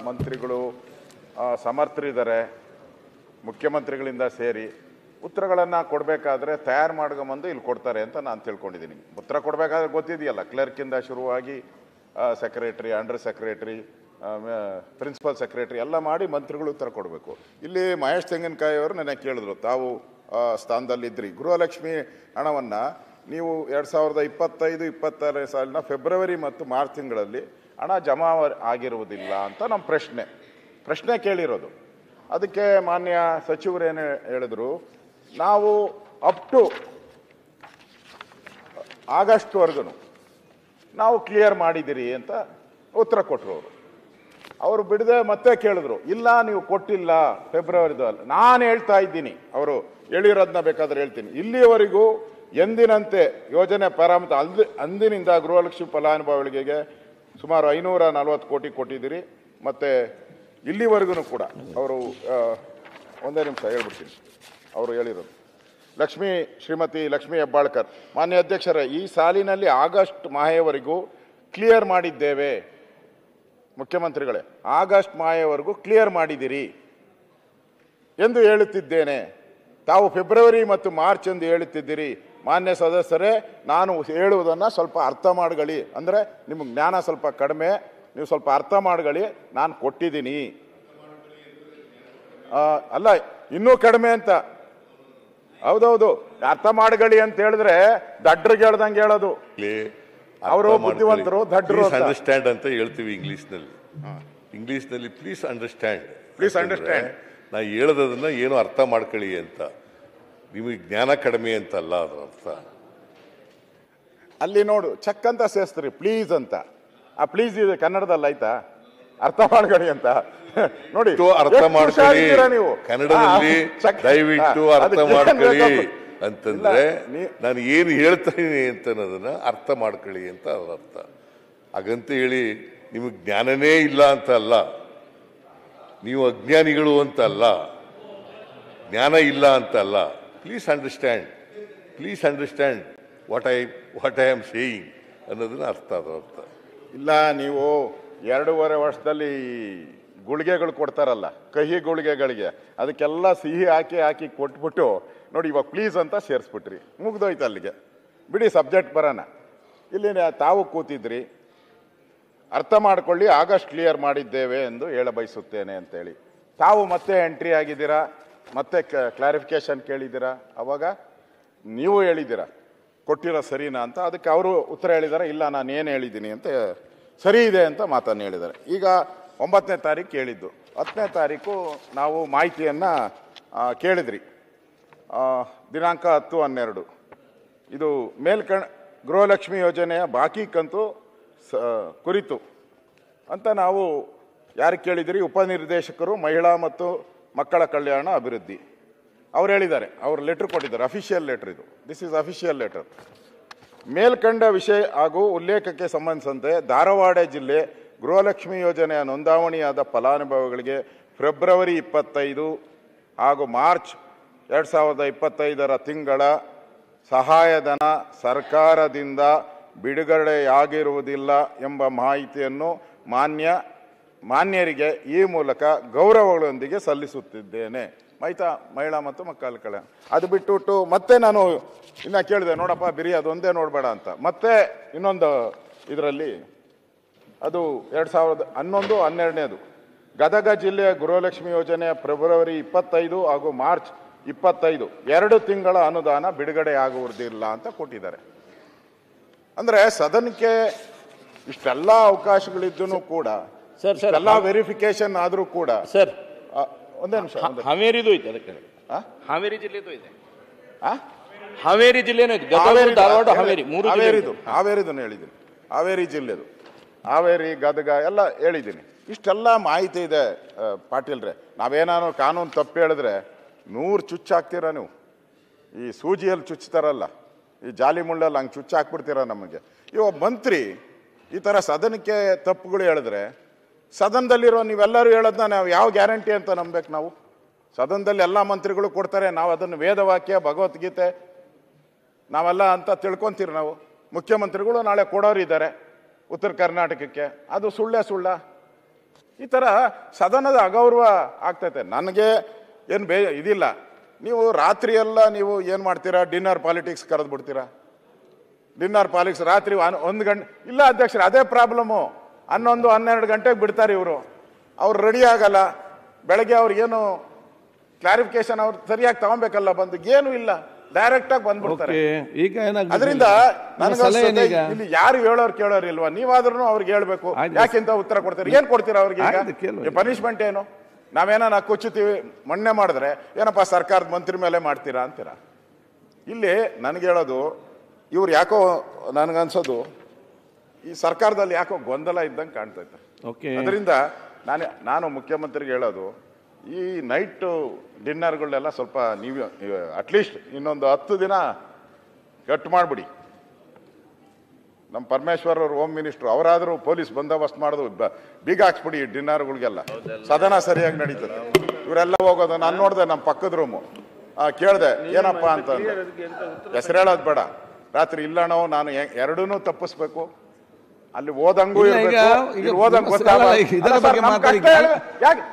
ಮಂತ್ರಿಗಳು ಸಮರ್ಥರಿದ್ದಾರೆ, ಮುಖ್ಯಮಂತ್ರಿಗಳಿಂದ ಸೇರಿ ಉತ್ತರಗಳನ್ನು ಕೊಡಬೇಕಾದ್ರೆ ತಯಾರು ಮಾಡ್ಕೊಂಬಂದು ಇಲ್ಲಿ ಕೊಡ್ತಾರೆ ಅಂತ ನಾನು ತಿಳ್ಕೊಂಡಿದ್ದೀನಿ. ಉತ್ತರ ಕೊಡಬೇಕಾದ್ರೆ ಗೊತ್ತಿದೆಯಲ್ಲ, ಕ್ಲರ್ಕಿಂದ ಶುರುವಾಗಿ secretary, under secretary, principal secretary ಎಲ್ಲ ಮಾಡಿ ಮಂತ್ರಿಗಳು ಉತ್ತರ ಕೊಡಬೇಕು. ಇಲ್ಲಿ ಮಹೇಶ್ ತೆಂಗಿನಕಾಯಿ ಅವರು ನನಗೆ ಕೇಳಿದ್ರು, ತಾವು ಸ್ಥಾನದಲ್ಲಿದ್ದಿರಿ, ಗೃಹಲಕ್ಷ್ಮಿ ಹಣವನ್ನು ನೀವು 2025-26 ಸಾಲಿನ ಫೆಬ್ರವರಿ ಮತ್ತು ಮಾರ್ಚ್ ತಿಂಗಳಲ್ಲಿ ಹಣ ಜಮಾ ಆಗಿರುವುದಿಲ್ಲ ಅಂತ ನಮ್ಮ ಪ್ರಶ್ನೆ ಕೇಳಿರೋದು. ಅದಕ್ಕೆ ಮಾನ್ಯ ಸಚಿವರೇನು ಹೇಳಿದ್ರು, ನಾವು ಅಪ್ ಟು ಆಗಸ್ಟ್ವರೆಗೂ ನಾವು ಕ್ಲಿಯರ್ ಮಾಡಿದ್ದೀರಿ ಅಂತ ಉತ್ತರ ಕೊಟ್ಟರು. ಅವರು ಬಿಡದೆ ಮತ್ತೆ ಕೇಳಿದ್ರು, ಇಲ್ಲ ನೀವು ಕೊಟ್ಟಿಲ್ಲ ಫೆಬ್ರವರಿದಲ್ಲಿ. ನಾನು ಹೇಳ್ತಾ ಇದ್ದೀನಿ, ಅವರು ಹೇಳಿರೋದನ್ನ ಬೇಕಾದ್ರೆ ಹೇಳ್ತೀನಿ, ಇಲ್ಲಿಯವರೆಗೂ ಎಂದಿನಂತೆ ಯೋಜನೆ ಪ್ರಾರಂಭ ಅಂದಿನಿಂದ ಗೃಹಲಕ್ಷ್ಮಿ ಫಲಾನುಭವಿಗಳಿಗೆ ಸುಮಾರು 540 ಕೋಟಿ ಕೊಟ್ಟಿದ್ದೀರಿ. ಮತ್ತು ಇಲ್ಲಿವರೆಗೂ ಕೂಡ ಅವರು ಒಂದೇ ನಿಮಿಷ ಹೇಳ್ಬಿಡ್ತೀನಿ, ಅವರು ಹೇಳಿರೋದು ಶ್ರೀಮತಿ ಲಕ್ಷ್ಮೀ ಹೆಬ್ಬಾಳ್ಕರ್, ಮಾನ್ಯ ಅಧ್ಯಕ್ಷರೇ, ಈ ಸಾಲಿನಲ್ಲಿ ಆಗಸ್ಟ್ ಮಾಹೆಯವರೆಗೂ ಕ್ಲಿಯರ್ ಮಾಡಿದ್ದೇವೆ. ಮುಖ್ಯಮಂತ್ರಿಗಳೇ, ಆಗಸ್ಟ್ ಮಾಹೆಯವರೆಗೂ ಕ್ಲಿಯರ್ ಮಾಡಿದಿರಿ ಎಂದು ಹೇಳುತ್ತಿದ್ದೇನೆ. ತಾವು ಫೆಬ್ರವರಿ ಮತ್ತು ಮಾರ್ಚ್ ಎಂದು ಹೇಳುತ್ತಿದ್ದೀರಿ. ಮಾನ್ಯ ಸದಸ್ಯರೇ, ನಾನು ಹೇಳುವುದನ್ನು ಸ್ವಲ್ಪ ಅರ್ಥ ಮಾಡ್ಕೊಳ್ಳಿ. ಅಂದರೆ ನಿಮಗೆ ಜ್ಞಾನ ಸ್ವಲ್ಪ ಕಡಿಮೆ, ನೀವು ಸ್ವಲ್ಪ ಅರ್ಥ ಮಾಡ್ಕೊಳ್ಳಿ. ನಾನು ಕೊಟ್ಟಿದ್ದೀನಿ, ಅಲ್ಲ ಇನ್ನೂ ಕಡಿಮೆ ಅಂತ. ಹೌದೌದು, ಅರ್ಥ ಮಾಡ್ಕೊಳ್ಳಿ ಅಂತ ಹೇಳಿದ್ರೆ ದಡ್ರಿಗೆ ಹೇಳ್ದಂಗೆ ಹೇಳೋದು. ಅವರು ಬುದ್ಧಿವಂತರು, ದಡ್ರು ಅಂಡರ್ಸ್ಟ್ಯಾಂಡ್ ಅಂತ ಹೇಳ್ತೀವಿ ಇಂಗ್ಲಿಷ್ನಲ್ಲಿ. Please understand. ನಾ ಹೇಳೋದನ್ನ ಏನು ಅರ್ಥ ಮಾಡ್ಕೊಳ್ಳಿ ಅಂತ. ನಿಮಗೆ ಜ್ಞಾನ ಕಡಿಮೆ ಅಂತಲ್ಲ ಅದ್ರ ಅರ್ಥ. ಅಲ್ಲಿ ನೋಡು, ಚೆಕ್ ಅಂತ ಸೇರಿಸ್ತೀರಿ, ಪ್ಲೀಸ್ ಅಂತ. ಆ ಪ್ಲೀಸ್ ಇದೆ ಕನ್ನಡದಲ್ಲಿ, ಆಯ್ತಾ? ಅರ್ಥ ಮಾಡ್ಕೊಳ್ಳಿ ಅಂತ ನೋಡಿ, ಅರ್ಥ ಮಾಡ್ಕೊಳ್ಳಿ ನೀವು ಕನ್ನಡದಲ್ಲಿ, ದಯವಿಟ್ಟು ಅರ್ಥ ಮಾಡ್ಕೊಳ್ಳಿ ಅಂತಂದ್ರೆ ನಾನು ಏನು ಹೇಳ್ತಾ ಇದೀನಿ ಅಂತ ಅನ್ನೋದನ್ನ ಅರ್ಥ ಮಾಡ್ಕೊಳ್ಳಿ ಅಂತ ಅದ್ರ ಅರ್ಥ. ಹಾಗಂತ ಹೇಳಿ ನಿಮಗೆ ಜ್ಞಾನನೇ ಇಲ್ಲ ಅಂತ ಅಲ್ಲ, ನೀವು ಅಜ್ಞಾನಿಗಳು ಅಂತ ಅಲ್ಲ, ಜ್ಞಾನ ಇಲ್ಲ ಅಂತ ಅಲ್ಲ. Please understand what I am saying ಅನ್ನೋದನ್ನ ಅರ್ಥ ಇಲ್ಲ. ನೀವು 2.5 ವರ್ಷದಲ್ಲಿ ಗುಳಿಗೆಗಳು ಕೊಡ್ತಾರಲ್ಲ, ಕಹಿ ಗುಳಿಗೆಗಳಿಗೆ, ಅದಕ್ಕೆಲ್ಲ ಸಿಹಿ ಹಾಕಿ ಕೊಟ್ಬಿಟ್ಟು ನೋಡಿ, ಇವಾಗ ಪ್ಲೀಸ್ ಅಂತ ಸೇರಿಸ್ಬಿಟ್ರಿ, ಮುಗ್ದೋಯ್ತು ಅಲ್ಲಿಗೆ. ಬಿಡಿ, ಸಬ್ಜೆಕ್ಟ್ ಬರೋಣ. ಇಲ್ಲಿ ತಾವು ಕೂತಿದ್ರಿ, ಅರ್ಥ ಮಾಡ್ಕೊಳ್ಳಿ, ಆಗಸ್ಟ್ ಕ್ಲಿಯರ್ ಮಾಡಿದ್ದೇವೆ ಎಂದು ಹೇಳ ಬಯಸುತ್ತೇನೆ ಅಂತೇಳಿ. ತಾವು ಮತ್ತೆ ಎಂಟ್ರಿ ಆಗಿದ್ದೀರಾ, ಮತ್ತೆ ಕ್ಲಾರಿಫಿಕೇಶನ್ ಕೇಳಿದ್ದೀರಾ. ಅವಾಗ ನೀವು ಹೇಳಿದ್ದೀರಾ ಕೊಟ್ಟಿರೋ ಸರಿನಾ ಅಂತ. ಅದಕ್ಕೆ ಅವರು ಉತ್ತರ ಹೇಳಿದ್ದಾರೆ, ಇಲ್ಲ ನಾನು ಏನು ಹೇಳಿದ್ದೀನಿ ಅಂತ ಸರಿ ಇದೆ ಅಂತ ಮಾತನ್ನು ಹೇಳಿದ್ದಾರೆ. ಈಗ 9ನೇ ತಾರೀಕು ಹೇಳಿದ್ದು, 10ನೇ ತಾರೀಕು ನಾವು ಮಾಹಿತಿಯನ್ನು ಕೇಳಿದ್ರಿ. ದಿನಾಂಕ 10-12 ಇದು ಗೃಹಲಕ್ಷ್ಮಿ ಯೋಜನೆಯ ಬಾಕಿ ಕಂತು ಕುರಿತು ಅಂತ ನಾವು ಯಾರು ಕೇಳಿದ್ರಿ? ಉಪನಿರ್ದೇಶಕರು ಮಹಿಳಾ ಮತ್ತು ಮಕ್ಕಳ ಕಲ್ಯಾಣ ಅಭಿವೃದ್ಧಿ ಅವ್ರು ಹೇಳಿದ್ದಾರೆ. ಅವರು ಲೆಟ್ರ್ ಕೊಟ್ಟಿದ್ದಾರೆ, ಅಫಿಷಿಯಲ್ ಲೆಟ್ರ್ ಇದು. This is official letter. ಮೇಲ್ಕಂಡ ವಿಷಯ ಹಾಗೂ ಉಲ್ಲೇಖಕ್ಕೆ ಸಂಬಂಧಿಸಿದಂತೆ ಧಾರವಾಡ ಜಿಲ್ಲೆ ಗೃಹಲಕ್ಷ್ಮಿ ಯೋಜನೆಯ ನೋಂದಾವಣಿಯಾದ ಫಲಾನುಭವಿಗಳಿಗೆ ಫೆಬ್ರವರಿ 25 ಹಾಗೂ ಮಾರ್ಚ್ 2025 ತಿಂಗಳ ಸಹಾಯಧನ ಸರ್ಕಾರದಿಂದ ಬಿಡುಗಡೆಯಾಗಿರುವುದಿಲ್ಲ ಎಂಬ ಮಾಹಿತಿಯನ್ನು ಮಾನ್ಯರಿಗೆ ಈ ಮೂಲಕ ಗೌರವಗಳೊಂದಿಗೆ ಸಲ್ಲಿಸುತ್ತಿದ್ದೇನೆ. ಆಯ್ತಾ? ಮಹಿಳಾ ಮತ್ತು ಮಕ್ಕಳ ಕಲ್ಯಾಣ. ಅದು ಬಿಟ್ಟುಬಿಟ್ಟು ಮತ್ತೆ ನಾನು ಇನ್ನು ಕೇಳಿದೆ, ನೋಡಪ್ಪ ಬಿರಿ ಅದೊಂದೇ ನೋಡಬೇಡ ಅಂತ. ಮತ್ತೆ ಇನ್ನೊಂದು ಇದರಲ್ಲಿ ಅದು 2011-12 ಗದಗ ಜಿಲ್ಲೆಯ ಗೃಹಲಕ್ಷ್ಮಿ ಯೋಜನೆಯ ಫೆಬ್ರವರಿ 25 ಹಾಗೂ ಮಾರ್ಚ್ 25 2 ತಿಂಗಳ ಅನುದಾನ ಬಿಡುಗಡೆಯಾಗುವುದಿಲ್ಲ ಅಂತ ಕೊಟ್ಟಿದ್ದಾರೆ. ಅಂದರೆ ಸದನಕ್ಕೆ ಇಷ್ಟೆಲ್ಲ ಅವಕಾಶಗಳಿದ್ದೂ ಕೂಡ, ಎಲ್ಲ ವೆರಿಫಿಕೇಶನ್ ಆದರೂ ಕೂಡ ಸರ್ ಒಂದೇ ನಿಮಿಷ, ಹಾವೇರಿದು ಐತೆ, ಅದಕ್ಕೆ ಹಾವೇರಿ ಜಿಲ್ಲೆದು ಇದೆ, ಹಾವೇರಿ ಜಿಲ್ಲೆನೂ ಇದೆ, ಧಾರವಾಡ ಹಾವೇರಿ ಮೂರು ಹಾವೇರಿದು ಹೇಳಿದ್ದೀನಿ, ಹಾವೇರಿ ಜಿಲ್ಲೆದು, ಹಾವೇರಿ ಗದಗ ಎಲ್ಲ ಹೇಳಿದ್ದೀನಿ. ಇಷ್ಟೆಲ್ಲ ಮಾಹಿತಿ ಇದೆ ಪಾಟೀಲ್ರೆ. ನಾವೇನಾದ್ರು ಕಾನೂನು ತಪ್ಪು ಹೇಳಿದ್ರೆ 100 ಚುಚ್ಚಾಕ್ತೀರಾ ನೀವು. ಈ ಸೂಜಿಯಲ್ಲಿ ಚುಚ್ತಾರಲ್ಲ, ಈ ಜಾಲಿ ಮುಳ್ಳಲ್ಲಿ ಹಂಗೆ ಚುಚ್ಚಾಕ್ಬಿಡ್ತೀರ ನಮಗೆ. ಇವಾಗ ಮಂತ್ರಿ ಈ ಥರ ಸದನಕ್ಕೆ ತಪ್ಪುಗಳು ಹೇಳಿದ್ರೆ, ಸದನದಲ್ಲಿರೋ ನೀವೆಲ್ಲರೂ ಹೇಳೋದನ್ನ ನಾವು ಯಾವ ಗ್ಯಾರಂಟಿ ಅಂತ ನಂಬೇಕು? ನಾವು ಸದನದಲ್ಲಿ ಎಲ್ಲ ಮಂತ್ರಿಗಳು ಕೊಡ್ತಾರೆ, ನಾವು ಅದನ್ನು ವೇದವಾಕ್ಯ ಭಗವದ್ಗೀತೆ ನಾವೆಲ್ಲ ಅಂತ ತಿಳ್ಕೊತೀರಿ. ನಾವು ಮುಖ್ಯಮಂತ್ರಿಗಳು ನಾಳೆ ಕೊಡೋರು ಇದ್ದಾರೆ ಉತ್ತರ ಕರ್ನಾಟಕಕ್ಕೆ, ಅದು ಸುಳ್ಳ ಈ ಥರ ಸದನದ ಅಗೌರವ ಆಗ್ತೈತೆ. ನನಗೆ ಏನು ಇದಿಲ್ಲ. ನೀವು ರಾತ್ರಿ ಎಲ್ಲ ನೀವು ಏನು ಮಾಡ್ತೀರಾ, ಡಿನ್ನರ್ ಪಾಲಿಟಿಕ್ಸ್ ಕರೆದು ಬಿಡ್ತೀರಾ. ಡಿನ್ನರ್ ಪಾಲಿಟಿಕ್ಸ್ ರಾತ್ರಿ 1 ಗಂಟೆ ಇಲ್ಲ ಅಧ್ಯಕ್ಷರೇ, ಅದೇ ಪ್ರಾಬ್ಲಮ್ಮು. 11, 12 ಗಂಟೆಗೆ ಬಿಡ್ತಾರೆ ಇವರು. ಅವ್ರು ರೆಡಿ ಆಗಲ್ಲ. ಬೆಳಗ್ಗೆ ಅವ್ರಿಗೇನು ಕ್ಲಾರಿಫಿಕೇಶನ್ ಅವ್ರು ಸರಿಯಾಗಿ ತಗೊಬೇಕಲ್ಲ, ಬಂದು ಏನು ಇಲ್ಲ, ಡೈರೆಕ್ಟ್ ಆಗಿ ಬಂದ್ಬಿಡ್ತಾರೆ. ಈಗ ಅದರಿಂದ ಇಲ್ಲಿ ಯಾರು ಹೇಳೋರು ಕೇಳೋರು ಇಲ್ವಾ? ನೀವಾದ್ರೂ ಅವ್ರಿಗೆ ಹೇಳ್ಬೇಕು. ಯಾಕಿಂತ ಉತ್ತರ ಕೊಡ್ತೀರಿ? ಏನ್ ಕೊಡ್ತೀರಾ ಅವ್ರಿಗೆ? ಪನಿಷ್ಮೆಂಟ್ ಏನು? ನಾವೇನ ಕುಚ್ಚುತ್ತೀವಿ ಮೊನ್ನೆ ಮಾಡಿದ್ರೆ ಏನಪ್ಪಾ ಸರ್ಕಾರದ ಮಂತ್ರಿ ಮೇಲೆ ಮಾಡ್ತೀರಾ ಅಂತೀರಾ. ಇಲ್ಲಿ ನನಗೆ ಹೇಳೋದು, ಇವ್ರು ಯಾಕೋ ನನಗನ್ಸೋದು ಈ ಸರ್ಕಾರದಲ್ಲಿ ಯಾಕೋ ಗೊಂದಲ ಇದ್ದಂಗೆ ಕಾಣ್ತೈತೆ. ಅದರಿಂದ ನಾನು ಮುಖ್ಯಮಂತ್ರಿಗೆ ಹೇಳೋದು, ಈ ನೈಟ್ ಡಿನ್ನರ್ಗಳನ್ನೆಲ್ಲ ಸ್ವಲ್ಪ ನೀವು ಅಟ್ಲೀಸ್ಟ್ ಇನ್ನೊಂದು 10 ದಿನ ಕಟ್ ಮಾಡಿಬಿಡಿ. ನಮ್ಮ ಪರಮೇಶ್ವರ್ ಅವರು ಹೋಮ್ ಮಿನಿಸ್ಟ್ರು, ಅವರಾದರೂ ಪೊಲೀಸ್ ಬಂದೋಬಸ್ತ್ ಮಾಡೋದು ಬೀಗ ಹಾಕ್ಸ್ಬಿಡಿ ಡಿನ್ನರ್ಗಳಿಗೆಲ್ಲ. ಸದನ ಸರಿಯಾಗಿ ನಡೀತದೆ. ಇವರೆಲ್ಲ ಹೋಗೋದು. ನಾನು ನೋಡಿದೆ ನಮ್ಮ ಪಕ್ಕದ ರೂಮು, ಕೇಳಿದೆ ಏನಪ್ಪ ಅಂತ. ಹೆಸರು ಹೇಳೋದು ಬೇಡ. ರಾತ್ರಿ ಇಲ್ಲ ನಾವು ನಾನು ಎರಡೂ ತಪ್ಪಿಸ್ಬೇಕು. ಅಲ್ಲಿ ಓದಂಗೂ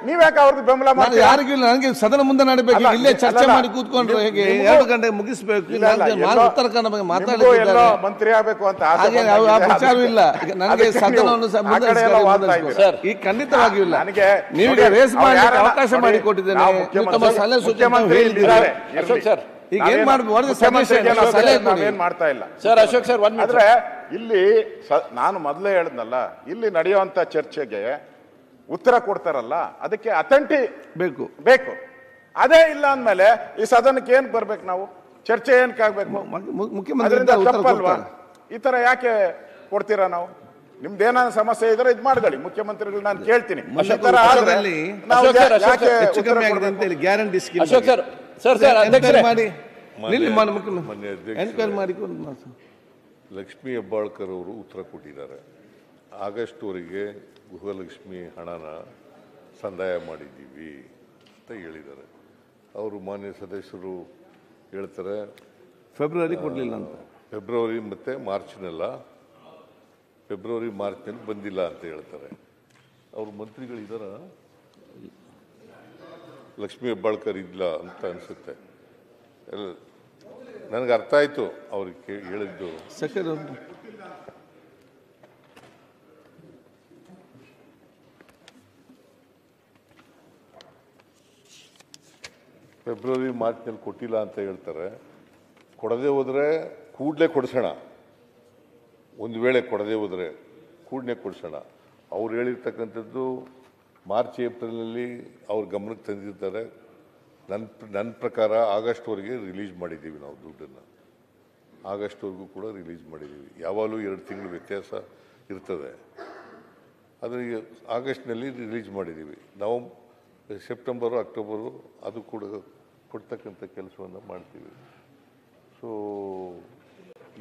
ನೀವ್ಯಾಕೆ ಅವ್ರಿಗೆ ಬೆಂಬಲ ಮಾಡಿ? ಯಾರಿಗೂ ನನಗೆ ಸದನ ಮುಂದೆ ನಡಬೇಕು, ಇಲ್ಲೇ ಚರ್ಚೆ ಮಾಡಿ ಕೂತ್ಕೊಂಡ್ರೆ ಹೇಗೆ? 2 ಗಂಟೆಗೆ ಮುಗಿಸ್ಬೇಕು. ಉತ್ತರ ಕನ್ನಡ ಬಗ್ಗೆ ಮಾತಾಡಿದ್ರೆ ಮಂತ್ರಿ ಆಗ್ಬೇಕು ಅಂತ ವಿಚಾರವಿಲ್ಲ. ನನಗೆ ಸದನವನ್ನು ಈಗ ಖಂಡಿತವಾಗಿಯೂ ಇಲ್ಲ. ನಿಮಗೆ ರೇಸ್ ಮಾಡಲಿಕ್ಕೆ ಅವಕಾಶ ಮಾಡಿ ಕೊಟ್ಟಿದ್ದೇನೆ. ತಮ್ಮ ಸಲಹೆ ಸೂಚನೆ ಹೇಳಿದ್ದಾರೆ. ಈಗ ಏನ್ ಮಾಡ್ಬೋದು? ಏನ್ ಮಾಡ್ತಾ ಇಲ್ಲ ಸರ್. ಅಶೋಕ್ ಸರ್, ಆದ್ರೆ ಇಲ್ಲಿ ನಾನು ಮೊದಲೇ ಹೇಳಿದ್ನಲ್ಲ, ಇಲ್ಲಿ ನಡೆಯುವಂತ ಚರ್ಚೆಗೆ ಉತ್ತರ ಕೊಡ್ತಾರಲ್ಲ, ಅದಕ್ಕೆ ಅಥೆಂಟಿ ಬೇಕು. ಅದೇ ಇಲ್ಲ ಅಂದ್ಮೇಲೆ ಈ ಸದನಕ್ಕೆ ಏನ್ ಬರ್ಬೇಕು? ನಾವು ಚರ್ಚೆ ಏನಕ್ಕಾಗಬೇಕು? ಮುಖ್ಯಮಂತ್ರಿ ತಪ್ಪಲ್ವಾ? ಈ ತರ ಯಾಕೆ ಕೊಡ್ತೀರಾ? ನಾವು ನಿಮ್ದೇನ ಸಮಸ್ಯೆ ಇದ್ರೆ ಇದ್ ಮಾಡ್ಕೊಳ್ಳಿ, ಮುಖ್ಯಮಂತ್ರಿಗಳು ನಾನು ಕೇಳ್ತೀನಿ. ಗ್ಯಾರಂಟಿ ಸ್ಕೀಮ್ ಮಾಡಿ ಎನ್ಕ್ವೈರಿ ಮಾಡಿಕೊಂಡು ಲಕ್ಷ್ಮೀ ಹೆಬ್ಬಾಳ್ಕರ್ ಅವರು ಉತ್ತರ ಕೊಟ್ಟಿದ್ದಾರೆ. ಆಗಸ್ಟ್ವರೆಗೆ ಗೃಹಲಕ್ಷ್ಮಿ ಹಣನ ಸಂದಾಯ ಮಾಡಿದ್ದೀವಿ ಅಂತ ಹೇಳಿದ್ದಾರೆ. ಅವರು ಮಾನ್ಯ ಸದಸ್ಯರು ಹೇಳ್ತಾರೆ ಫೆಬ್ರವರಿ ಕೊಡಲಿಲ್ಲ ಅಂತ. ಫೆಬ್ರವರಿ ಮತ್ತು ಮಾರ್ಚ್ನೆಲ್ಲ ಮಾರ್ಚ್ನಲ್ಲಿ ಬಂದಿಲ್ಲ ಅಂತ ಹೇಳ್ತಾರೆ. ಅವರು ಮಂತ್ರಿಗಳಿದಾರ? ಲಕ್ಷ್ಮೀ ಹೆಬ್ಬಾಳ್ಕರ್ ಇಲ್ಲ ಅಂತ ಅನಿಸುತ್ತೆ. ನನಗೆ ಅರ್ಥ ಆಯ್ತು ಅವ್ರಿಗೆ ಹೇಳಿದ್ದು. ಫೆಬ್ರವರಿ ಮಾರ್ಚ್ನಲ್ಲಿ ಕೊಟ್ಟಿಲ್ಲ ಅಂತ ಹೇಳ್ತಾರೆ. ಕೊಡದೆ ಹೋದ್ರೆ ಕೂಡಲೇ ಕೊಡಿಸೋಣ. ಒಂದು ವೇಳೆ ಕೊಡದೆ ಹೋದ್ರೆ ಕೂಡಲೇ ಕೊಡಿಸೋಣ. ಅವ್ರು ಹೇಳಿರ್ತಕ್ಕಂಥದ್ದು ಮಾರ್ಚ್ ಏಪ್ರಿಲ್ನಲ್ಲಿ ಅವ್ರ ಗಮನಕ್ಕೆ ತಂದಿರ್ತಾರೆ. ನನ್ನ ಪ್ರಕಾರ ಆಗಸ್ಟ್ವರೆಗೆ ರಿಲೀಸ್ ಮಾಡಿದ್ದೀವಿ ನಾವು ದುಡ್ಡನ್ನು. ಆಗಸ್ಟ್ವರೆಗೂ ಕೂಡ ರಿಲೀಸ್ ಮಾಡಿದ್ದೀವಿ. ಯಾವಾಗಲೂ 2 ತಿಂಗಳು ವ್ಯತ್ಯಾಸ ಇರ್ತದೆ. ಆದರೆ ಆಗಸ್ಟ್ನಲ್ಲಿ ರಿಲೀಸ್ ಮಾಡಿದ್ದೀವಿ ನಾವು. ಸೆಪ್ಟೆಂಬರು ಅಕ್ಟೋಬರು ಅದು ಕೂಡ ಕೊಡ್ತಕ್ಕಂಥ ಕೆಲಸವನ್ನು ಮಾಡ್ತೀವಿ. ಸೊ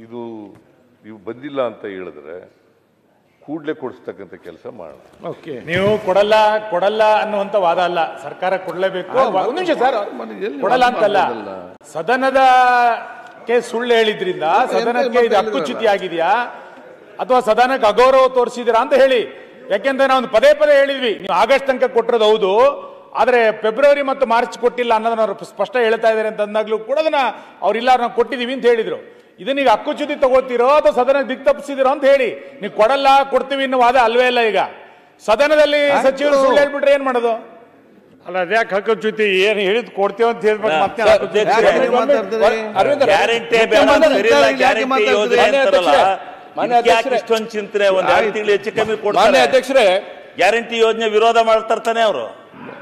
ಇದು ನೀವು ಬಂದಿಲ್ಲ ಅಂತ ಹೇಳಿದ್ರೆ ಕೂಡಲೇ ಕೊಡಿಸ್ತಕ್ಕಂಥ ಕೆಲಸ ಮಾಡೋಣ. ನೀವು ಕೊಡಲ್ಲ ಅನ್ನುವಂತ ವಾದ ಅಲ್ಲ. ಸರ್ಕಾರ ಕೊಡಲೇಬೇಕು. ಒಂದು ನಿಮಿಷ ಸರ್, ಕೊಡಲ್ಲ ಅಂತಲ್ಲ, ಸದನದಕ್ಕೆ ಸುಳ್ಳು ಹೇಳಿದ್ರಿಂದ ಸದನಕ್ಕೆ ಇದು ಹಕ್ಕುಚ್ಯುತಿ ಆಗಿದೆಯಾ ಅಥವಾ ಸದನಕ್ಕೆ ಅಗೌರವ ತೋರಿಸಿದಿರಾ ಅಂತ ಹೇಳಿ. ಯಾಕೆಂದ್ರೆ ನಾವು ಪದೇ ಹೇಳಿದ್ವಿ, ನೀವು ಆಗಸ್ಟ್ ತನಕ ಕೊಟ್ಟಿರೋದು ಹೌದು, ಆದ್ರೆ ಫೆಬ್ರವರಿ ಮತ್ತು ಮಾರ್ಚ್ ಕೊಟ್ಟಿಲ್ಲ ಅನ್ನೋದನ್ನ ಅವರು ಸ್ಪಷ್ಟ ಹೇಳ್ತಾ ಇದ್ದಾರೆ ಅಂತ ಅಂದಾಗ್ಲೂ ಕೂಡ ಅದನ್ನ ಅವ್ರಿಲ್ಲ ನಾವು ಕೊಟ್ಟಿದೀವಿ ಅಂತ ಹೇಳಿದ್ರು. ಇದನ್ನ ಈಗ ಹಕ್ಕುಚ್ಯುತಿ ತಗೋತೀರೋ ಅಥವಾ ಸದನ ದಿಕ್ ತಪ್ಪಿಸಿದಿರೋ ಅಂತ ಹೇಳಿ. ನೀವು ಕೊಡ್ತೀವಿ ಅನ್ನೋ ವಾದ ಅಲ್ವೇ ಇಲ್ಲ. ಈಗ ಸದನದಲ್ಲಿ ಸಚಿವರು ಸುಳ್ಳು ಹೇಳ್ಬಿಟ್ರೆ ಏನ್ ಮಾಡೋದು? ಅಲ್ಲ, ಅದ್ಯಾಕೆ ಹಕ್ಕುಚ್ಯುತಿ? ಏನು ಹೇಳಿದ್ ಕೊಡ್ತೇವೆ ಅಂತ ಹೇಳ್ಬೇಕು. ಮತ್ತೆ ಇಷ್ಟೊಂದು ಚಿಂತನೆ ಒಂದು 2 ತಿಂಗಳು ಹೆಚ್ಚು ಕಮ್ಮಿ ಕೊಡ್ತಾರೆ ಅಧ್ಯಕ್ಷರೇ. ಗ್ಯಾರಂಟಿ ಯೋಜನೆ ವಿರೋಧ ಮಾಡ್ತಾನೆ ಅವರು.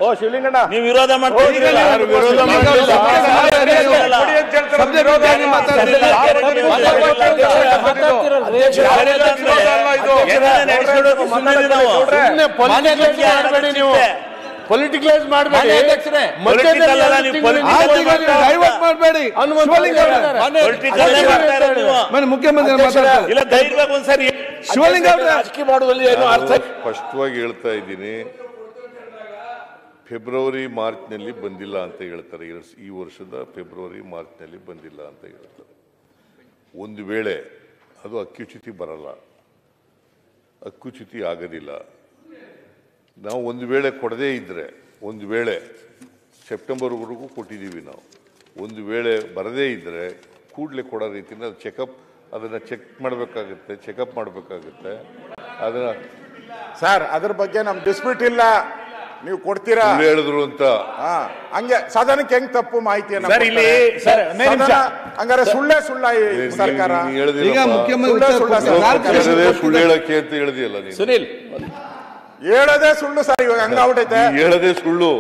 ಓ ಶಿವಲಿಂಗಣ್ಣ, ನೀವು ವಿರೋಧ ಮಾಡ್ತೀರಿ. ಪೊಲಿಟಿಕಲೈಸ್ ಮಾಡಬೇಡಿ ಅಧ್ಯಕ್ಷರೇ. ಮುಖ್ಯಮಂತ್ರಿ ಶಿವಲಿಂಗ ರಾಜಕೀಯ ಮಾಡುವಲ್ಲಿ ಏನು ಅರ್ಥ? ಸ್ಪಷ್ಟವಾಗಿ ಹೇಳ್ತಾ ಇದ್ದೀನಿ, ಫೆಬ್ರವರಿ ಮಾರ್ಚ್ನಲ್ಲಿ ಬಂದಿಲ್ಲ ಅಂತ ಹೇಳ್ತಾರೆ. ಈ ವರ್ಷದ ಫೆಬ್ರವರಿ ಮಾರ್ಚ್ನಲ್ಲಿ ಬಂದಿಲ್ಲ ಅಂತ ಹೇಳ್ತಾರೆ. ಒಂದು ವೇಳೆ ಅದು ಹಕ್ಕುಚ್ಯುತಿ ಬರಲ್ಲ, ಹಕ್ಕುಚ್ಯುತಿ ಆಗೋದಿಲ್ಲ, ನಾವು ಒಂದು ವೇಳೆ ಕೊಡದೇ ಇದ್ರೆ, ಒಂದು ವೇಳೆ ಸೆಪ್ಟೆಂಬರ್ವರೆಗೂ ಕೊಟ್ಟಿದ್ದೀವಿ ನಾವು, ಒಂದು ವೇಳೆ ಬರದೇ ಇದ್ರೆ ಕೂಡಲೇ ಕೊಡೋ ರೀತಿಯಿಂದ ಅದನ್ನು ಚೆಕ್ ಮಾಡಬೇಕಾಗುತ್ತೆ, ಚೆಕಪ್ ಮಾಡಬೇಕಾಗುತ್ತೆ. ಅದನ್ನ ಸರ್ ಅದ್ರ ಬಗ್ಗೆ ನಮ್ ಡಿಸ್ಪ್ಯೂಟ್ ಇಲ್ಲ, ನೀವು ಕೊಡ್ತೀರಾ ಹೇಳಿದ್ರು ಅಂತ ಹಂಗೆ ಸದನಕ್ಕೆ ಹೆಂಗ್ ತಪ್ಪು ಮಾಹಿತಿಯನ್ನು ಸರ್ ಇಲ್ಲಿ ಸರ್ ಹಂಗಾರೆ ಸುಳ್ಳ ಈ ಸರ್ಕಾರ ಈಗ ಮುಖ್ಯಮಂತ್ರಿ ಸುಳ್ಳು ಹೇಳಕ್ಕೆ ಅಂತ ಹೇಳಿದೆಯಲ್ಲ ನೀನು. ಸುನಿಲ್ ಹೇಳೋದೇ ಸುಳ್ಳು ಸರ್, ಇವಾಗ ಹಂಗಾಗ್ಬಿಟ್ಟೈತೆ. ಹೇಳದೇ ಸುಳ್ಳು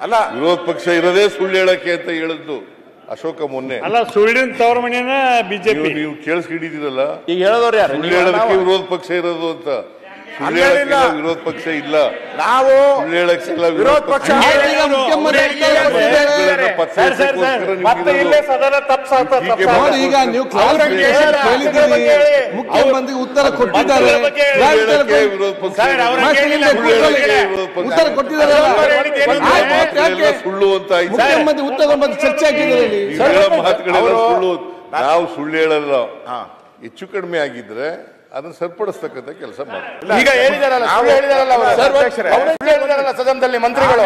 ಅಲ್ಲ, ವಿರೋಧ ಪಕ್ಷ ಇರೋದೇ ಸುಳ್ಳು ಹೇಳಕ್ಕೆ ಅಂತ ಹೇಳಿದ್ದು ಅಶೋಕ ಮೊನ್ನೆ. ಅಲ್ಲ, ಸುಳ್ಳಿನ ತವರ ಮನೆಯನ್ನ ಬಿಜೆಪಿ ನೀವು ಕೇಳಿಸ್ಕೊಂಡಿದ್ದೀರಲ್ಲ, ಈಗ ಹೇಳೋರು ಯಾರು? ಸುಳ್ಳು ಹೇಳೋದಕ್ಕೆ ವಿರೋಧ ಪಕ್ಷ ಇರೋದು ಅಂತ. ಸುಳ್ಳು ಹೇಳಕ್ಕೆ ವಿರೋಧ ಪಕ್ಷ ಇಲ್ಲ, ನಾವು ಸುಳ್ಳು ಹೇಳಕ್ಕಿಲ್ಲ ವಿರೋಧ ಪಕ್ಷ. ಈಗ ನೀವು ಮುಖ್ಯಮಂತ್ರಿ ಉತ್ತರ ಕೊಟ್ಟಿದ್ದಾರೆ, ಉತ್ತರ ಕೊಟ್ಟಿದ್ದಾರೆ, ಸುಳ್ಳು ಅಂತ ಮುಖ್ಯಮಂತ್ರಿ ಉತ್ತರ ಬಂದು ಚರ್ಚೆ ಹಾಕಿದ್ದಾರೆ. ಮಾತುಗಳೆಲ್ಲ ಸುಳ್ಳು. ನಾವು ಸುಳ್ಳು ಹೇಳಲ್ಲ, ಹೆಚ್ಚು ಕಡಿಮೆ ಆಗಿದ್ರೆ ಅದನ್ನ ಸರಿಪಡಿಸ್ತಕ್ಕಂಥ ಕೆಲಸ ಮಾಡ್ತೀವಿ. ಈಗ ಹೇಳಿದಾರಲ್ಲ ಸದನದಲ್ಲಿ ಮಂತ್ರಿಗಳು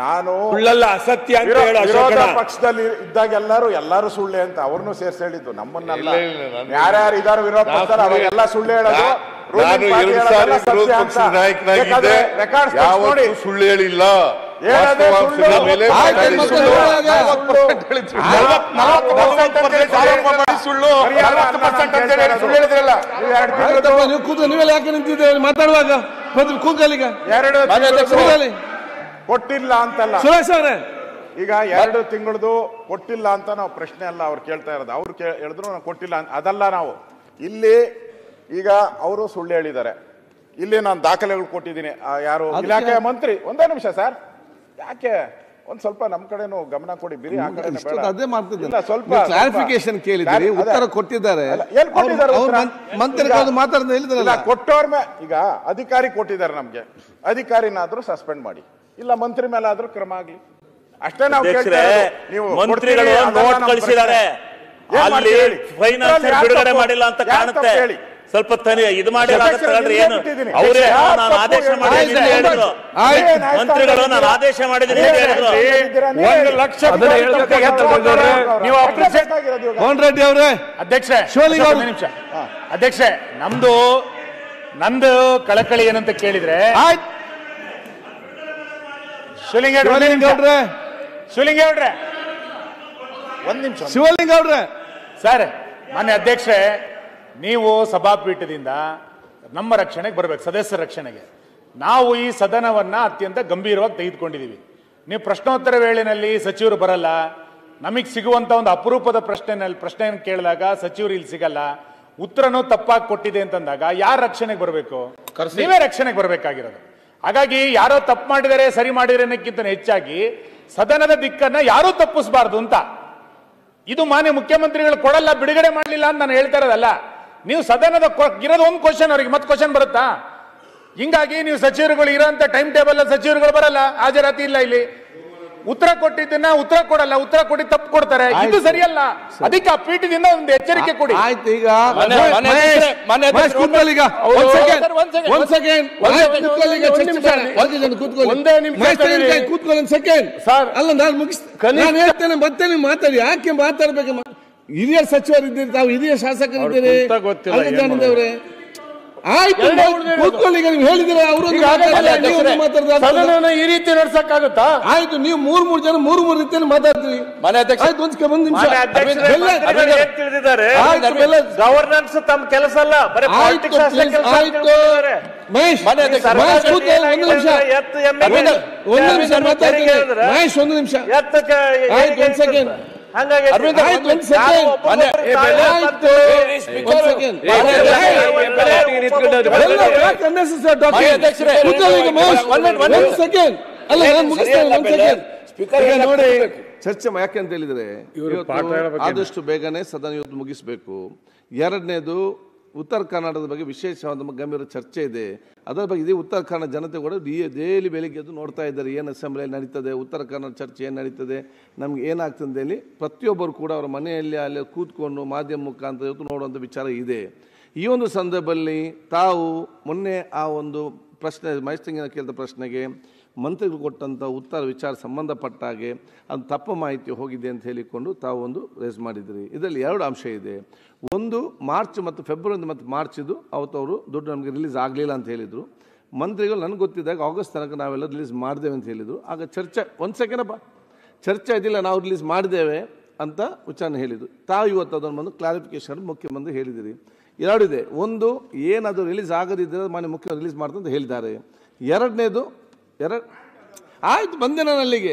ನಾನು ಸುಳ್ಳಲ್ಲ ಅಸತ್ಯ ಅಂತ ಹೇಳೋ ವಿರೋಧ ಪಕ್ಷದಲ್ಲಿ ಇದ್ದಾಗ ಎಲ್ಲರೂ ಸುಳ್ಳೆ ಅಂತ ಅವ್ರನ್ನೂ ಸೇರ್ಸಿ ಹೇಳಿದ್ದು, ನಮ್ಮನ್ನೆಲ್ಲ. ಯಾರ್ಯಾರು ಇದಾರು ವಿರೋಧ ಪಕ್ಷದಲ್ಲಿ ಅವಾಗೆಲ್ಲ ಸುಳ್ಳು ಹೇಳೋದು. ನಾನು 2 ಸಾರಿ ವಿರೋಧ ಪಕ್ಷದ ನಾಯಕನಾಗಿದ್ದೆ, ಯಾವತ್ತೂ ಸುಳ್ಳು ಹೇಳಿಲ್ಲ. ನೀವೆಲ್ಲ ಯಾಕೆ ನಿಂತಿದ್ದೇವೆ ಮಾತಾಡುವಾಗ ಕೂಗಲಿಗ ಕೊಟ್ಟಿಲ್ಲ ಅಂತಲ್ಲ ಸುರೇಶ್ ಅವರೇ, ಈಗ 2 ತಿಂಗಳದು ಕೊಟ್ಟಿಲ್ಲ ಅಂತ ನಾವು ಪ್ರಶ್ನೆ ಅಲ್ಲ ಅವ್ರು ಕೇಳ್ತಾ ಇರೋದು. ಅವ್ರು ಹೇಳಿದ್ರು ನಾವು ಕೊಟ್ಟಿಲ್ಲ ಅದಲ್ಲ. ನಾವು ಇಲ್ಲಿ ಈಗ ಅವರು ಸುಳ್ಳು ಹೇಳಿದ್ದಾರೆ, ಇಲ್ಲಿ ನಾನು ದಾಖಲೆಗಳು ಕೊಟ್ಟಿದ್ದೀನಿ. ಯಾರು ಇಲಾಖೆಯ ಮಂತ್ರಿ, ಒಂದೇ ನಿಮಿಷ ಸರ್, ಯಾಕೆ ಒಂದ್ ಸ್ವಲ್ಪ ನಮ್ ಕಡೆನೂ ಗಮನ ಕೊಡಿ, ಬಿರಿ ಆ ಕಡೆ ಅದೇ ಮಾಡ್ತಿದ್ದೆ. ಸ್ವಲ್ಪ ಕ್ಲಾರಿಫಿಕೇಶನ್ ಕೇಳಿದ್ರಿ, ಉತ್ತರ ಕೊಟ್ಟಿದ್ದಾರೆ. ಮಂತ್ರಿಗಳು ಮಾತಾಡ್ತಾ ಹೇಳಿದ್ರಲ್ಲ, ಕೊಟ್ಟವ್ರ ಮೇಲೆ ಈಗ ಅಧಿಕಾರಿ ಕೊಟ್ಟಿದ್ದಾರೆ, ನಮ್ಗೆ ಅಧಿಕಾರಿನಾದ್ರೂ ಸಸ್ಪೆಂಡ್ ಮಾಡಿ, ಇಲ್ಲ ಮಂತ್ರಿ ಮೇಲೆ ಆದ್ರೂ ಕ್ರಮ ಆಗ್ಲಿ, ಅಷ್ಟೇ ನಾವು ಕೇಳ್ತಾ ಇರೋದು. ನೀವು ಮಂತ್ರಿಗಳು ನೋಟ್ ಕಳಿಸಿದ್ದಾರೆ, ಅಲ್ಲಿ ಫೈನಾನ್ಸ್ ಬಿಡುಗಡೆ ಮಾಡಿಲ್ಲ ಅಂತ ಕಾಣುತ್ತೆ. ಸ್ವಲ್ಪ ಇದು ಮಾಡಿಲ್ಲ ಏನು, ಅವರೇ ನಾನು ಆದೇಶ ಮಾಡಿದ್ದೀನಿ ಹೇಳಿದ್ರು, ಮಂತ್ರಿಗಳು ನಾನು ಆದೇಶ ಮಾಡಿದ್ದೀನಿ ಹೇಳಿದ್ರು. 1 ಲಕ್ಷ ನೀವು ಅಪ್ರಿಷಿಯೇಟ್ ಮೋಹನ್ ರೆಡ್ಡಿ ಅವರೇ, ಅಧ್ಯಕ್ಷೆ ನಿಮಿಷ ಅಧ್ಯಕ್ಷೆ, ನಂದು ಕಳಕಳಿ ಏನಂತ ಕೇಳಿದ್ರೆ, ಶಿವಲಿಂಗೇಗೌಡ್ರೆ ಒಂದ್ ನಿಮಿಷ. ಶಿವಲಿಂಗೇಗೌಡ್ರೆ ಸರ್, ಮಾನ್ಯ ಅಧ್ಯಕ್ಷೆ, ನೀವು ಸಭಾಪೀಠದಿಂದ ನಮ್ಮ ರಕ್ಷಣೆಗೆ ಬರಬೇಕು, ಸದಸ್ಯರ ರಕ್ಷಣೆಗೆ. ನಾವು ಈ ಸದನವನ್ನ ಅತ್ಯಂತ ಗಂಭೀರವಾಗಿ ತೆಗೆದುಕೊಂಡಿದ್ದೀವಿ. ನೀವು ಪ್ರಶ್ನೋತ್ತರ ವೇಳೆಯಲ್ಲಿ ಸಚಿವರು ಬರಲ್ಲ, ನಮಗೆ ಸಿಗುವಂತ ಒಂದು ಅಪರೂಪದ ಪ್ರಶ್ನೆಯನ್ನು ಕೇಳಿದಾಗ ಸಚಿವರು ಇಲ್ಲಿ ಸಿಗಲ್ಲ, ಉತ್ತರನೂ ತಪ್ಪಾಗಿ ಕೊಟ್ಟಿದೆ ಅಂತಂದಾಗ ಯಾರ ರಕ್ಷಣೆಗೆ ಬರಬೇಕು? ನೀವೇ ರಕ್ಷಣೆಗೆ ಬರಬೇಕಾಗಿರೋದು. ಹಾಗಾಗಿ ಯಾರೋ ತಪ್ಪು ಮಾಡಿದರೆ ಸರಿ ಮಾಡಿದರೆ ಅನ್ನೋಕ್ಕಿಂತ ಹೆಚ್ಚಾಗಿ ಸದನದ ದಿಕ್ಕನ್ನ ಯಾರೂ ತಪ್ಪಿಸಬಾರ್ದು ಅಂತ. ಇದು ಮಾನ್ಯ ಮುಖ್ಯಮಂತ್ರಿಗಳು ಕೊಡಲ್ಲ, ಬಿಡುಗಡೆ ಮಾಡಲಿಲ್ಲ ಅಂತ ನಾನು ಹೇಳ್ತಾ ಇರೋದಲ್ಲ. ನೀವು ಸದನದ ಇರೋದು ಒಂದು ಕ್ವಶನ್, ಅವರಿಗೆ ಮತ್ತೆ ಕ್ವಶನ್ ಬರುತ್ತಾ? ಹಿಂಗಾಗಿ ನೀವು ಸಚಿವರುಗಳು ಇರೋಂಥ ಟೈಮ್ ಟೇಬಲ್ ಸಚಿವರುಗಳು ಬರಲ್ಲ, ಹಾಜರಾತಿ ಇಲ್ಲ, ಇಲ್ಲಿ ಉತ್ತರ ಕೊಟ್ಟಿದ್ದನ್ನ ಉತ್ತರ ಕೊಡಲ್ಲ, ಉತ್ತರ ಕೊಡಿ ತಪ್ಪು ಕೊಡ್ತಾರೆ, ಇದು ಸರಿಯಲ್ಲ. ಅದಕ್ಕೆ ಆ ಪೀಠದಿಂದ ಒಂದು ಎಚ್ಚರಿಕೆ ಕೊಡಿ. ಆಯ್ತು, ಈಗ ಕೂತ್ಕೊಳ್ಳಿ ಸೆಕೆಂಡ್ ಅಲ್ಲ, ನಾನು ಹೇಳ್ತೇನೆ, ಮತ್ತೆ ನೀವು ಮಾತಾಡಿ. ಯಾಕೆ ಮಾತಾಡ್ಬೇಕು? ಹಿರಿಯ ಸಚಿವರಿದ್ದೀರಿ, ತಾವು ಹಿರಿಯ ಶಾಸಕರಿದ್ದೀರಿ. ಅವರೇ ಆಯ್ತು, ಕೂತ್ಕೊಳ್ಳಿ. ನೀವು ಹೇಳಿದ್ರೆ ಅವರು ಈ ರೀತಿ ನಡ್ಸಕ್ಕಾಗುತ್ತಾ? ಆಯ್ತು, ನೀವು 3 ಜನ 3 ರೀತಿಯಲ್ಲಿ ಮಾತಾಡ್ತೀವಿ. ಒಂದ್ ನಿಮಿಷ ತಿಳಿದಿದ್ದಾರೆ, ಗವರ್ನೆನ್ಸ್ ತಮ್ಮ ಕೆಲಸ ಅಲ್ಲ, ಮಹೇಶ್ ಒಂದು ನಿಮಿಷ ಮಾತಾಡ್ತೀನಿ. ಮಹೇಶ್ ಒಂದು ನಿಮಿಷ, ಆಯ್ತು, ಒಂದ್ ಸೆಕೆಂಡ್. ನೋಡಿ ಚರ್ಚೆ ಯಾಕೆ ಅಂತ ಹೇಳಿದ್ರೆ, ಆದಷ್ಟು ಬೇಗನೆ ಸದನ ಇವತ್ತು ಮುಗಿಸಬೇಕು. ಎರಡನೇದು, ಉತ್ತರ ಕರ್ನಾಟಕದ ಬಗ್ಗೆ ವಿಶೇಷವಾದ ಗಂಭೀರ ಚರ್ಚೆ ಇದೆ. ಅದರ ಬಗ್ಗೆ ಇದೇ ಉತ್ತರ ಕನ್ನಡ ಜನತೆ ಕೂಡ ಡೈಲಿ ಬೆಳಿಗ್ಗೆ ಎದ್ದು ನೋಡ್ತಾ ಇದ್ದಾರೆ, ಏನು ಅಸೆಂಬ್ಲಿಯಲ್ಲಿ ನಡೀತದೆ, ಉತ್ತರ ಕನ್ನಡ ಚರ್ಚೆ ಏನು ನಡೀತದೆ, ನಮ್ಗೆ ಏನಾಗ್ತದೆ ಹೇಳಿ ಪ್ರತಿಯೊಬ್ಬರು ಕೂಡ ಅವರ ಮನೆಯಲ್ಲಿ ಅಲ್ಲಿ ಕೂತ್ಕೊಂಡು ಮಾಧ್ಯಮ ಮುಖಾಂತರ ಇವತ್ತು ನೋಡುವಂಥ ವಿಚಾರ ಇದೆ. ಈ ಒಂದು ಸಂದರ್ಭದಲ್ಲಿ ತಾವು ಮೊನ್ನೆ ಆ ಒಂದು ಪ್ರಶ್ನೆ ಮೈಸೂರಿನ ಕೇಳಿದ ಪ್ರಶ್ನೆಗೆ ಮಂತ್ರಿಗಳು ಕೊಟ್ಟಂಥ ಉತ್ತರ ವಿಚಾರ ಸಂಬಂಧಪಟ್ಟ ಹಾಗೆ ಅದು ತಪ್ಪು ಮಾಹಿತಿ ಹೋಗಿದೆ ಅಂತ ಹೇಳಿಕೊಂಡು ತಾವು ಒಂದು ರೇಸ್ ಮಾಡಿದ್ರಿ. ಇದರಲ್ಲಿ 2 ಅಂಶ ಇದೆ. ಒಂದು, ಮಾರ್ಚ್ ಮತ್ತು ಫೆಬ್ರವರಿ ಮತ್ತು ಮಾರ್ಚಿದು ಅವತ್ತು ಅವರು ದುಡ್ಡು ನಮಗೆ ರಿಲೀಸ್ ಆಗಲಿಲ್ಲ ಅಂತ ಹೇಳಿದರು. ಮಂತ್ರಿಗಳು ನನಗೆ ಗೊತ್ತಿದ್ದಾಗ ಆಗಸ್ಟ್ ತನಕ ನಾವೆಲ್ಲ ರಿಲೀಸ್ ಮಾಡಿದ್ದೇವೆ ಅಂತ ಹೇಳಿದರು. ಆಗ ಚರ್ಚೆ, ಒಂದು ಸೆಕೆಂಡಪ್ಪ, ಚರ್ಚೆ ಇದ್ದಿಲ್ಲ, ನಾವು ರಿಲೀಸ್ ಮಾಡಿದ್ದೇವೆ ಅಂತ ವಿಚಾರಣೆ ಹೇಳಿದರು. ತಾವು ಇವತ್ತು ಅದನ್ನು ಬಂದು ಕ್ಲಾರಿಫಿಕೇಶನ್ ಮುಖ್ಯಮಂತ್ರಿ ಹೇಳಿದಿರಿ. 2 ಇದೆ. ಒಂದು, ಏನದು ರಿಲೀಸ್ ಆಗದಿದ್ದರೆ ಮಾನ್ಯ ಮುಖ್ಯಮಂತ್ರಿ ರಿಲೀಸ್ ಮಾಡ್ತಾರೆ ಅಂತ ಹೇಳಿದ್ದಾರೆ. 2ನೇದು ಆಯ್ತು, ಬಂದೆ ನಾನು ಅಲ್ಲಿಗೆ.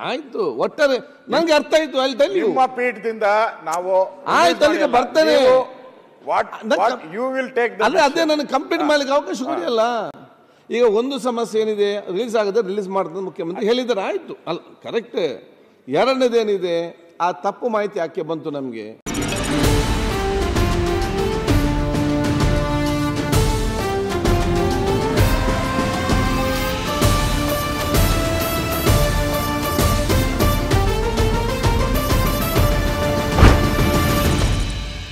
ಆಯ್ತು ಒಟ್ಟಾರೆ ನಂಗೆ ಅರ್ಥ ಆಯ್ತು. ಅಲ್ಲಿ ನಿಮ್ಮ ಪೀಠದಿಂದ ನಾವು ಆಯ್ತು ಅಲ್ಲಿಗೆ ಬರ್ತೇನೆ. ಅದೇ ನನಗೆ ಕಂಪ್ಲೀಟ್ ಮಾಡ್ಲಿಕ್ಕೆ ಅವಕಾಶ ಕೊಡಿಯಲ್ಲ. ಈಗ ಒಂದು ಸಮಸ್ಯೆ ಏನಿದೆ, ರಿಲೀಸ್ ಆಗದೆ ರಿಲೀಸ್ ಮಾಡ್ತಾರೆ ಮುಖ್ಯಮಂತ್ರಿ ಹೇಳಿದ್ದಾರೆ, ಆಯ್ತು ಅಲ್ಲ ಕರೆಕ್ಟ್. 2ನೇದೇನಿದೆ, ಆ ತಪ್ಪು ಮಾಹಿತಿ ಯಾಕೆ ಬಂತು ನಮಗೆ,